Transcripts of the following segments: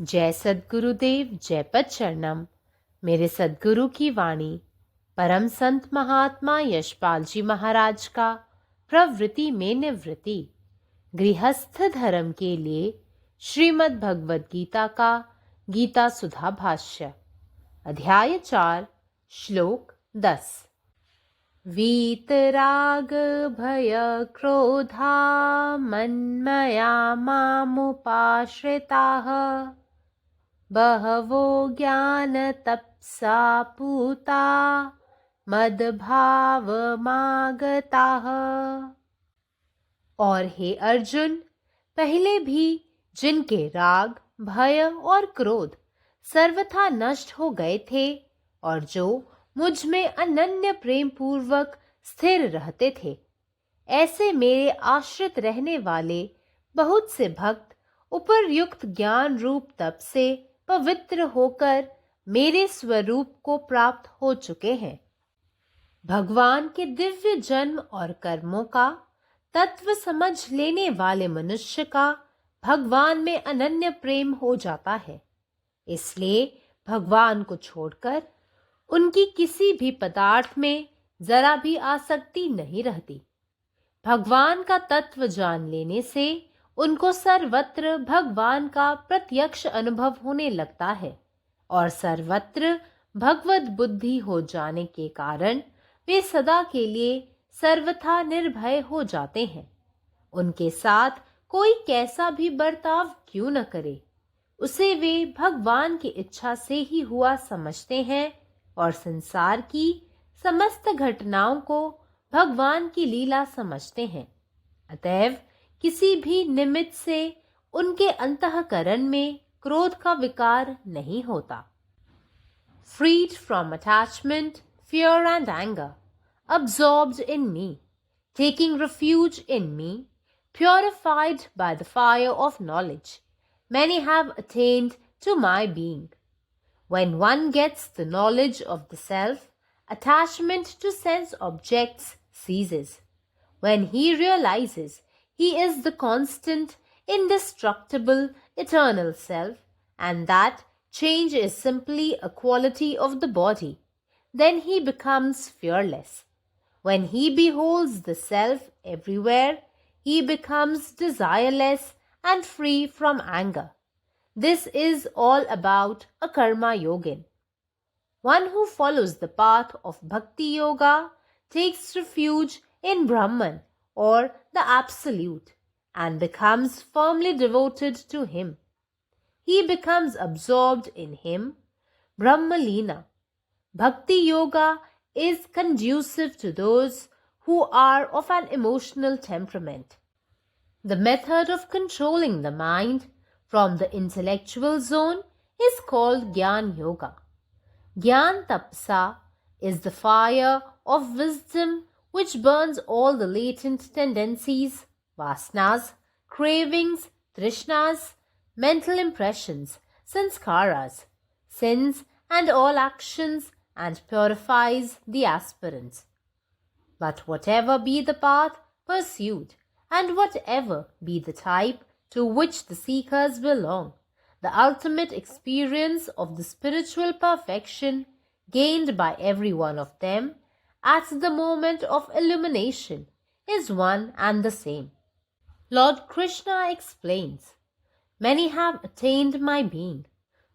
जय सद्गुरुदेव, जय पद शरणम। मेरे सद्गुरु की वाणी परम संत महात्मा यशपाल जी महाराज का प्रवृत्ति में निवृत्ति गृहस्थ धर्म के लिए श्रीमद् भगवद गीता का गीता सुधा भाष्य अध्याय 4 श्लोक 10। वीतराग भय क्रोधा मन्मया मामुपाश्रिताः बहवो ज्ञान तपसा पूता मदभावमागताः। और हे अर्जुन, पहले भी जिनके राग, भय और क्रोध सर्वथा नष्ट हो गए थे और जो मुझ में अनन्य प्रेम पूर्वक स्थिर रहते थे, ऐसे मेरे आश्रित रहने वाले बहुत से भक्त उपर्युक्त ज्ञान रूप तप से पवित्र होकर मेरे स्वरूप को प्राप्त हो चुके हैं। भगवान के दिव्य जन्म और कर्मों का तत्व समझ लेने वाले मनुष्य का भगवान में अनन्य प्रेम हो जाता है। इसलिए भगवान को छोड़कर उनकी किसी भी पदार्थ में जरा भी आसक्ति नहीं रहती। भगवान का तत्व जान लेने से उनको सर्वत्र भगवान का प्रत्यक्ष अनुभव होने लगता है और सर्वत्र भगवत बुद्धि हो जाने के कारण वे सदा के लिए सर्वथा निर्भय हो जाते हैं। उनके साथ कोई कैसा भी बर्ताव क्यों न करे, उसे वे भगवान की इच्छा से ही हुआ समझते हैं और संसार की समस्त घटनाओं को भगवान की लीला समझते हैं। अतएव किसी भी निमित्त से उनके अंतःकरण में क्रोध का विकार नहीं होता। Freed from attachment, fear and anger, absorbed in me, taking refuge in me, purified by the fire of knowledge, many have attained to my being. When one gets the knowledge of the self, attachment to sense objects ceases. When he realizes he is the constant, indestructible, eternal self, and that change is simply a quality of the body, then he becomes fearless. When he beholds the self everywhere, he becomes desireless and free from anger. This is all about a karma yogin. One who follows the path of bhakti yoga takes refuge in Brahman or the Absolute and becomes firmly devoted to him. He becomes absorbed in him, Brahmalina. Bhakti yoga is conducive to those who are of an emotional temperament. The method of controlling the mind from the intellectual zone is called Gyan Yoga. Gyan Tapsa is the fire of wisdom which burns all the latent tendencies, vasanas, cravings, trishnas, mental impressions, sanskaras, sins and all actions and purifies the aspirants. But whatever be the path pursued and whatever be the type to which the seekers belong, the ultimate experience of the spiritual perfection gained by every one of them at the moment of illumination is one and the same. Lord Krishna explains, many have attained my being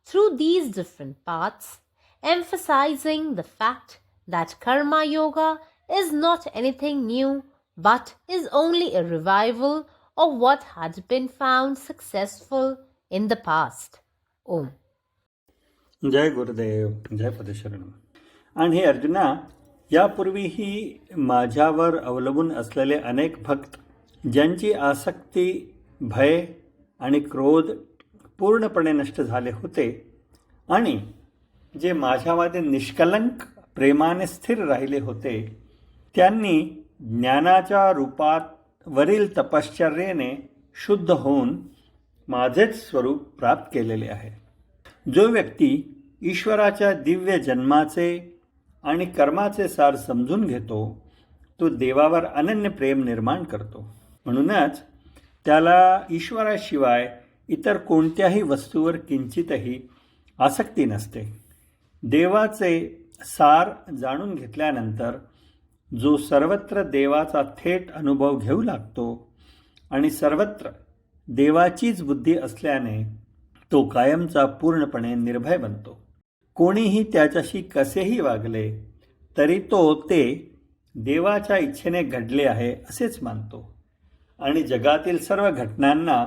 through these different paths, emphasizing the fact that karma yoga is not anything new but is only a revival of what had been found successful in the past. Om. जय गुरुदेव, जय पदशरण. आणि हे अर्जुना, यापूर्वीही माझ्यावर अवलंबून असलेले अनेक भक्त ज्यांची आसक्ती, भय आणि क्रोध पूर्णपणे नष्ट झाले होते आणि जे माझ्यामध्ये निष्कलंक प्रेमाने स्थिर राहिले होते, त्यांनी ज्ञानाच्या रूपात वरील तपश्चर्येने शुद्ध होऊन माझेच स्वरूप प्राप्त केलेले आहे. जो व्यक्ती ईश्वराच्या दिव्य जन्माचे आणि कर्माचे सार समजून घेतो, तो देवावर अनन्य प्रेम निर्माण करतो. म्हणूनच त्याला ईश्वराशिवाय इतर कोणत्याही वस्तूवर किंचितही आसक्ती नसते. देवाचे सार जाणून घेतल्यानंतर जो सर्वत्र देवाचा थेट अनुभव घेऊ लागतो आणि सर्वत्र देवाचीच बुद्धी असल्याने तो कायमचा पूर्णपणे निर्भय बनतो. कोणीही त्याच्याशी कसेही वागले तरी तो ते देवाच्या इच्छेने घडले आहे असेच मानतो आणि जगातील सर्व घटनांना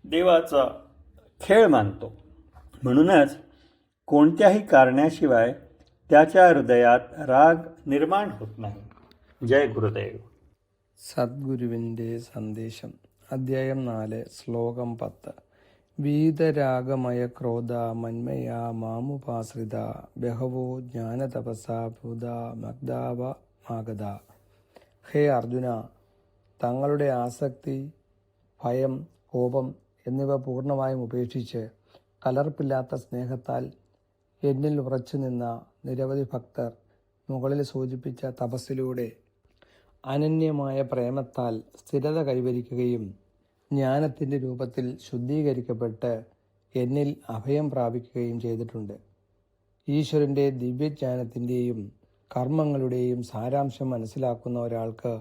देवाचा खेळ मानतो. म्हणूनच कोणत्याही कारणाशिवाय त्याच्या हृदयात राग निर्माण होत नाही. जय गुरुदेव. സദ്ഗുരുവിൻ്റെ സന്ദേശം അധ്യായം 4 ശ്ലോകം 10 വീതരാഗമയ ക്രോധ മന്മയാ മാമുപാശ്രിത ബഹവോ ജ്ഞാനതപസാ ഭൂത മഗ്ധാവമാഗത. ഹേ അർജുന, തങ്ങളുടെ ആസക്തി, ഭയം, കോപം എന്നിവ പൂർണ്ണമായും ഉപേക്ഷിച്ച് കലർപ്പില്ലാത്ത സ്നേഹത്താൽ എന്നിൽ ഉറച്ചു നിന്ന നിരവധി ഭക്തർ മുകളിൽ സൂചിപ്പിച്ച തപസ്സിലൂടെ അനന്യമായ പ്രേമത്താൽ സ്ഥിരത കൈവരിക്കുകയും ജ്ഞാനത്തിൻ്റെ രൂപത്തിൽ ശുദ്ധീകരിക്കപ്പെട്ട് എന്നിൽ അഭയം പ്രാപിക്കുകയും ചെയ്തിട്ടുണ്ട്. ഈശ്വരൻ്റെ ദിവ്യജ്ഞാനത്തിൻ്റെയും കർമ്മങ്ങളുടെയും സാരാംശം മനസ്സിലാക്കുന്ന ഒരാൾക്ക്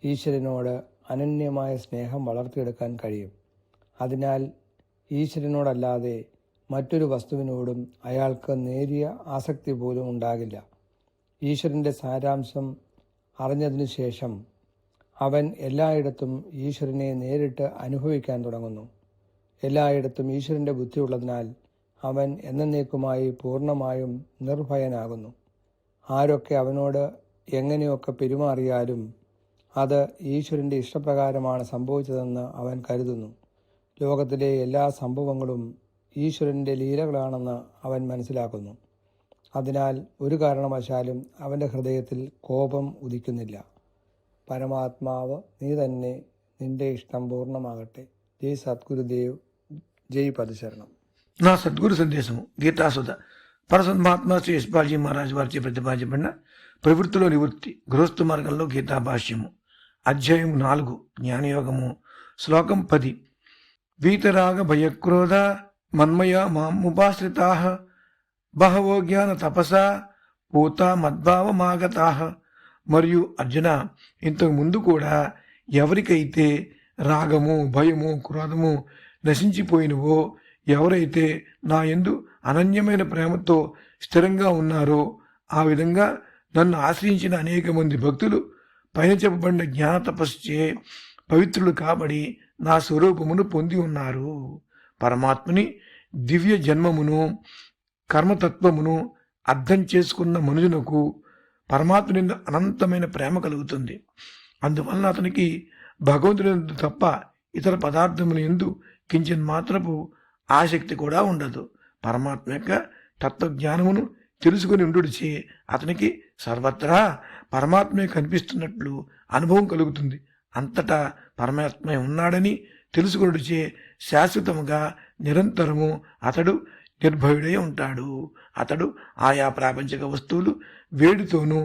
ഈശ്വരനോട് അനന്യമായ സ്നേഹം വളർത്തിയെടുക്കാൻ കഴിയും. അതിനാൽ ഈശ്വരനോടല്ലാതെ മറ്റൊരു വസ്തുവിനോടും അയാൾക്ക് നേരിയ ആസക്തി പോലും ഉണ്ടാകില്ല. ഈശ്വരൻ്റെ സാരാംശം അറിഞ്ഞതിനു ശേഷം അവൻ എല്ലായിടത്തും ഈശ്വരനെ നേരിട്ട് അനുഭവിക്കാൻ തുടങ്ങുന്നു. എല്ലായിടത്തും ഈശ്വരൻ്റെ ബുദ്ധിയുള്ളതിനാൽ അവൻ എന്നേക്കുമായി പൂർണ്ണമായും നിർഭയനാകുന്നു. ആരൊക്കെ അവനോട് എങ്ങനെയൊക്കെ പെരുമാറിയാലും അത് ഈശ്വരൻ്റെ ഇഷ്ടപ്രകാരമാണ് സംഭവിച്ചതെന്ന് അവൻ കരുതുന്നു. ലോകത്തിലെ എല്ലാ സംഭവങ്ങളും ഈശ്വരൻ്റെ ലീലകളാണെന്ന് അവൻ മനസ്സിലാക്കുന്നു. അതിനാൽ ഒരു കാരണവശാലും അവൻ്റെ ഹൃദയത്തിൽ കോപം ഉദിക്കുന്നില്ല. പരമാത്മാവ് നീ തന്നെ, നിന്റെ ఇష్టం పూర్ణమాగట్టే. జై సద్గురుదేవ్. జై పదశరణం. నా సద్గురు సందేశము గీతాసుధ పరసన్ మహాత్మా శ్రీ యశ్పాల్జీ మహారాజ్ వారిచే ప్రతిపాదించబడిన ప్రవృత్తిలో నివృత్తి గృహస్థు మార్గంలో గీతా భాష్యము అధ్యాయం 4 జ్ఞానయోగము శ్లోకం 10 వీతరాగ భయక్రోధ మన్మయా మాముపాశ్రితాః బహవో జ్ఞాన తపసా పూతా మద్భావమాగతాః. మరియు అర్జున, ఇంతకు ముందు కూడా ఎవరికైతే రాగము, భయము, క్రోధము నశించిపోయినవో, ఎవరైతే నా యందు అనన్యమైన ప్రేమతో స్థిరంగా ఉన్నారో, ఆ విధంగా నన్ను ఆశ్రయించిన అనేక మంది భక్తులు పైన చెప్పబడిన జ్ఞాన తపస్సుచే పవిత్రులు కాబడి నా స్వరూపమును పొంది ఉన్నారు. పరమాత్మని దివ్య జన్మమును, కర్మతత్వమును అర్థం చేసుకున్న మనుషునకు పరమాత్ముని అనంతమైన ప్రేమ కలుగుతుంది. అందువలన అతనికి భగవంతుని తప్ప ఇతర పదార్థముల యందు కించిన్ మాత్రపు ఆసక్తి కూడా ఉండదు. పరమాత్మ యొక్క తత్వజ్ఞానమును తెలుసుకుని ఉండుడిచే అతనికి సర్వత్రా పరమాత్మే కనిపిస్తున్నట్లు అనుభవం కలుగుతుంది. అంతటా పరమాత్మే ఉన్నాడని తెలుసుకునుడిచే శాశ్వతముగా నిరంతరము అతడు నిర్భయుడై ఉంటాడు. అతడు ఆయా ప్రాపంచిక వస్తువులు వేడితోనూ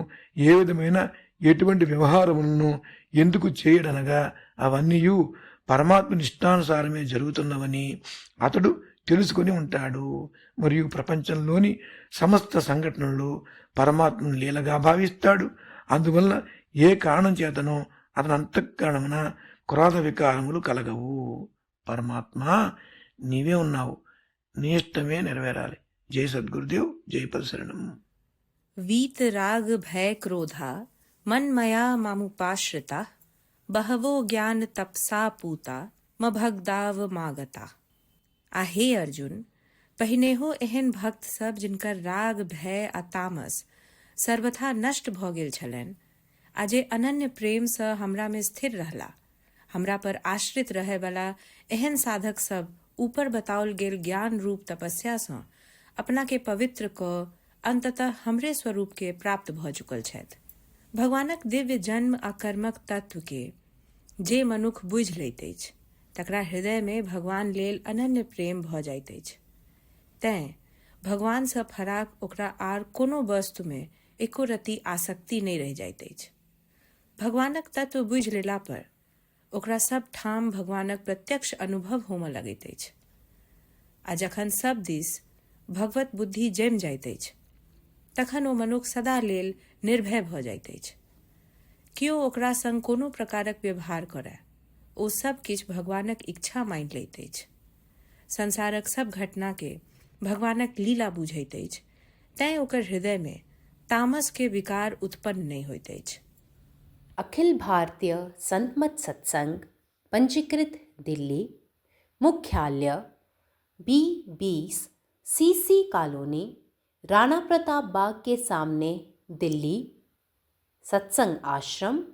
ఏ విధమైన ఎటువంటి వ్యవహారములను ఎందుకు చేయడనగా అవన్నీ పరమాత్మ ఇష్టానుసారమే జరుగుతున్నవని అతడు తెలుసుకొని ఉంటాడు. మరియు ప్రపంచంలోని సమస్త సంఘటనలు పరమాత్మను లీలగా భావిస్తాడు. అందువలన ఏ కారణం చేతనో అతని అంతఃకరణమున క్రోధ వికారములు కలగవు. పరమాత్మ నీవే ఉన్నావు, నీ ఇష్టమే నెరవేరాలి. జై సద్గురుదేవ్. జై పదశరణం. वीतराग भय क्रोधा मन्मया मामुपाश्रिता बहवो ज्ञान तपसा पूता मभगदाव मागता. आहे अर्जुन, पहिने हो एहन भक्त सब जिनकर राग, भय आ तामस सर्वथा नष्ट भ गेल छलनि, आजे अनन्य प्रेम सँ हमरा में स्थिर रहला. हमरा पर आश्रित रहे वाला एहन साधक सब ऊपर बताओल गेल ज्ञान रूप तपस्या सँ अपना के पवित्र क अंततः हमरे स्वरूप के प्राप्त भ चुकल छथि. भगवानक दिव्य जन्म आ कर्मक तत्व के जे मनुख बुझि लैत अछि, तकरा हृदय में भगवान लेल अनन्य प्रेम भ जाइत अछि. तैं भगवान सँ फराक ओकरा आर कोनो वस्तु में एको रति आसक्ति नहीं रह जाइत अछि. भगवानक तत्व बुझि लेला पर ओकरा सब ठाम भगवानक प्रत्यक्ष अनुभव होमय लगैत अछि। आ जखन सब दिस भगवत बुद्धि जमि जाइत अछि तखन ओ मनुख सदा लेल निर्भय भऽ जाइत अछि। केओ ओकरा संग कोनो प्रकारक व्यवहार करय, ओ सब किछु भगवानक इच्छा मानि लैत अछि। संसारक सब घटना के भगवानक लीला बुझैत अछि, तैं ओकर हृदय में तामस के विकार उत्पन्न नहीं होइत अछि। अखिल भारतीय संत मत सत्संग पंजीकृत दिल्ली, मुख्यालय B20 CC colony, Rana Pratap Bagh के सामने, दिल्ली। सत्संग आश्रम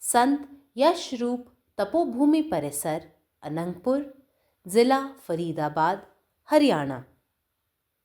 संत यशरूप तपोभूमि परिसर, अनंगपुर, जिला फरीदाबाद, हरियाणा।